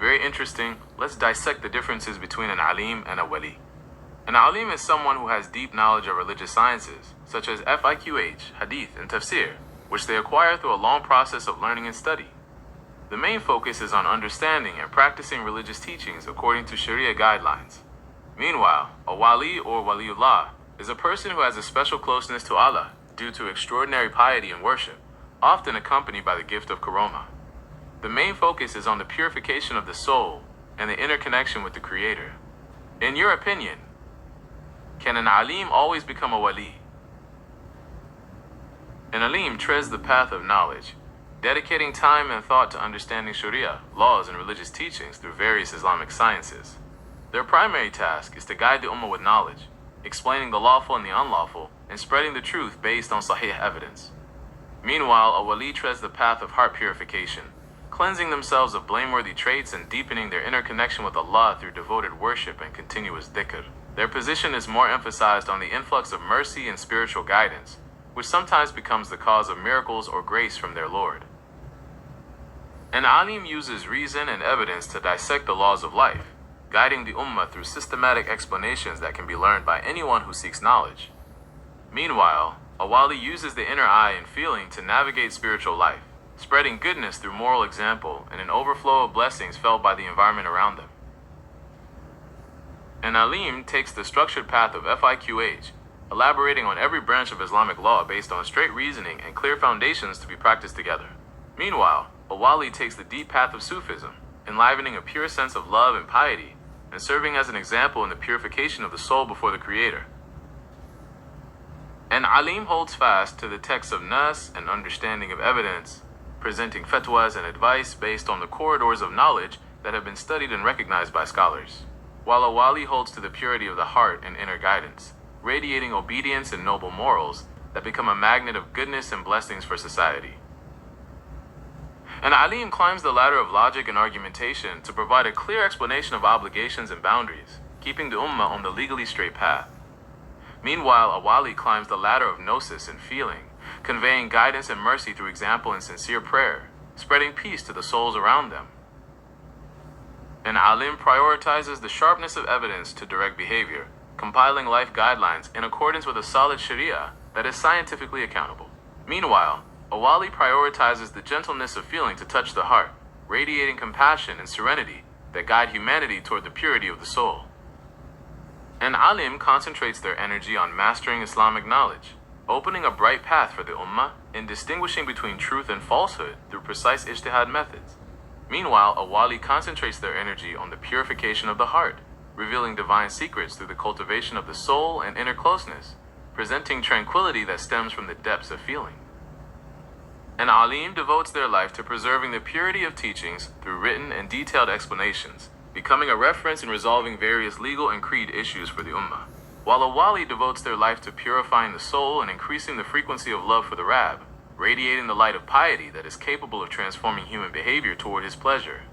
Very interesting. Let's dissect the differences between an alim and a wali. An alim is someone who has deep knowledge of religious sciences, such as fiqh, hadith, and tafsir, which they acquire through a long process of learning and study. The main focus is on understanding and practicing religious teachings according to Sharia guidelines. Meanwhile, a wali or waliullah is a person who has a special closeness to Allah due to extraordinary piety and worship, often accompanied by the gift of karomah. The main focus is on the purification of the soul and the interconnection with the Creator. In your opinion, can an alim always become a wali? An alim treads the path of knowledge, dedicating time and thought to understanding Sharia, laws, and religious teachings through various Islamic sciences. Their primary task is to guide the ummah with knowledge, explaining the lawful and the unlawful, and spreading the truth based on sahih evidence. Meanwhile, a wali treads the path of heart purification, cleansing themselves of blameworthy traits and deepening their interconnection with Allah through devoted worship and continuous dhikr. Their position is more emphasized on the influx of mercy and spiritual guidance, which sometimes becomes the cause of miracles or grace from their Lord. An alim uses reason and evidence to dissect the laws of life, guiding the ummah through systematic explanations that can be learned by anyone who seeks knowledge. Meanwhile, a wali uses the inner eye and feeling to navigate spiritual life, spreading goodness through moral example and an overflow of blessings felt by the environment around them. An alim takes the structured path of fiqh, elaborating on every branch of Islamic law based on straight reasoning and clear foundations to be practiced together. Meanwhile, a wali takes the deep path of Sufism, enlivening a pure sense of love and piety, and serving as an example in the purification of the soul before the Creator. An alim holds fast to the texts of nas and understanding of evidence, presenting fatwas and advice based on the corridors of knowledge that have been studied and recognized by scholars, while a wali holds to the purity of the heart and inner guidance, radiating obedience and noble morals that become a magnet of goodness and blessings for society. An alim climbs the ladder of logic and argumentation to provide a clear explanation of obligations and boundaries, keeping the ummah on the legally straight path. Meanwhile, a wali climbs the ladder of gnosis and feeling, conveying guidance and mercy through example and sincere prayer, spreading peace to the souls around them. An alim prioritizes the sharpness of evidence to direct behavior, compiling life guidelines in accordance with a solid sharia that is scientifically accountable. Meanwhile, a wali prioritizes the gentleness of feeling to touch the heart, radiating compassion and serenity that guide humanity toward the purity of the soul. An alim concentrates their energy on mastering Islamic knowledge, opening a bright path for the ummah in distinguishing between truth and falsehood through precise ijtihad methods. Meanwhile, a wali concentrates their energy on the purification of the heart, revealing divine secrets through the cultivation of the soul and inner closeness, presenting tranquility that stems from the depths of feeling. An alim devotes their life to preserving the purity of teachings through written and detailed explanations, becoming a reference in resolving various legal and creed issues for the ummah, while a wali devotes their life to purifying the soul and increasing the frequency of love for the Rabb, radiating the light of piety that is capable of transforming human behavior toward his pleasure.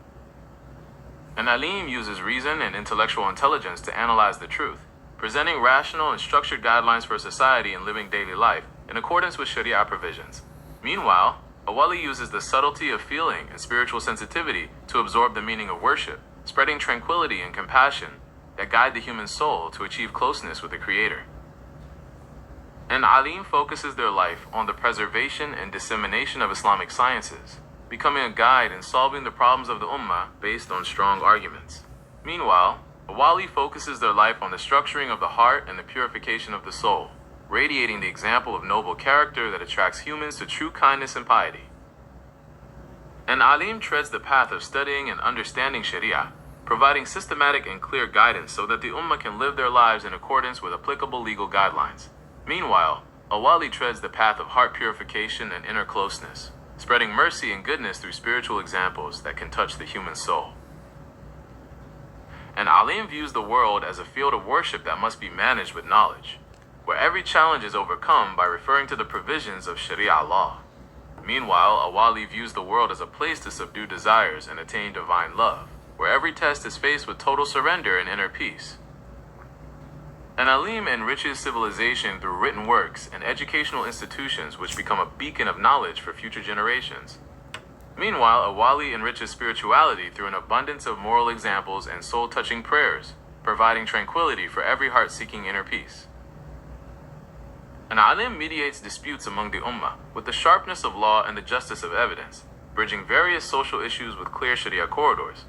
An alim uses reason and intellectual intelligence to analyze the truth, presenting rational and structured guidelines for society and living daily life in accordance with Sharia provisions. Meanwhile, a wali uses the subtlety of feeling and spiritual sensitivity to absorb the meaning of worship, spreading tranquility and compassion that guide the human soul to achieve closeness with the Creator. An alim focuses their life on the preservation and dissemination of Islamic sciences, becoming a guide in solving the problems of the ummah based on strong arguments. Meanwhile, a wali focuses their life on the structuring of the heart and the purification of the soul, radiating the example of noble character that attracts humans to true kindness and piety. An alim treads the path of studying and understanding Sharia, providing systematic and clear guidance so that the ummah can live their lives in accordance with applicable legal guidelines. Meanwhile, a wali treads the path of heart purification and inner closeness, spreading mercy and goodness through spiritual examples that can touch the human soul. An alim views the world as a field of worship that must be managed with knowledge, where every challenge is overcome by referring to the provisions of Sharia law. Meanwhile, a wali views the world as a place to subdue desires and attain divine love, where every test is faced with total surrender and inner peace. An alim enriches civilization through written works and educational institutions which become a beacon of knowledge for future generations. Meanwhile, a wali enriches spirituality through an abundance of moral examples and soul-touching prayers, providing tranquility for every heart seeking inner peace. An alim mediates disputes among the ummah with the sharpness of law and the justice of evidence, bridging various social issues with clear sharia corridors.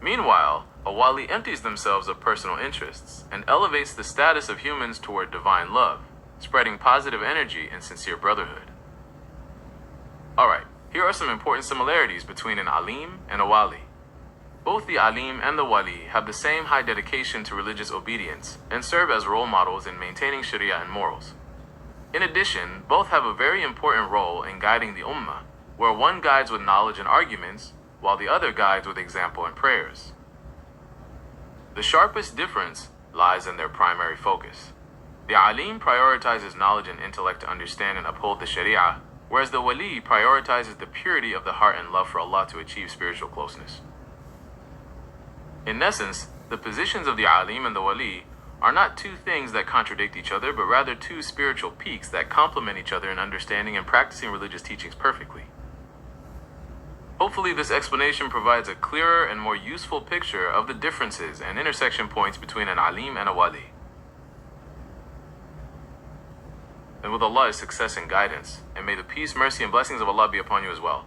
Meanwhile, a wali empties themselves of personal interests and elevates the status of humans toward divine love, spreading positive energy and sincere brotherhood. Alright, here are some important similarities between an alim and a wali. Both the alim and the wali have the same high dedication to religious obedience and serve as role models in maintaining sharia and morals. In addition, both have a very important role in guiding the ummah, where one guides with knowledge and arguments, while the other guides with example and prayers. The sharpest difference lies in their primary focus. The alim prioritizes knowledge and intellect to understand and uphold the sharia, whereas the wali prioritizes the purity of the heart and love for Allah to achieve spiritual closeness. In essence, the positions of the alim and the wali are not two things that contradict each other, but rather two spiritual peaks that complement each other in understanding and practicing religious teachings perfectly. Hopefully, this explanation provides a clearer and more useful picture of the differences and intersection points between an alim and a wali. And with Allah's success and guidance, and may the peace, mercy, and blessings of Allah be upon you as well.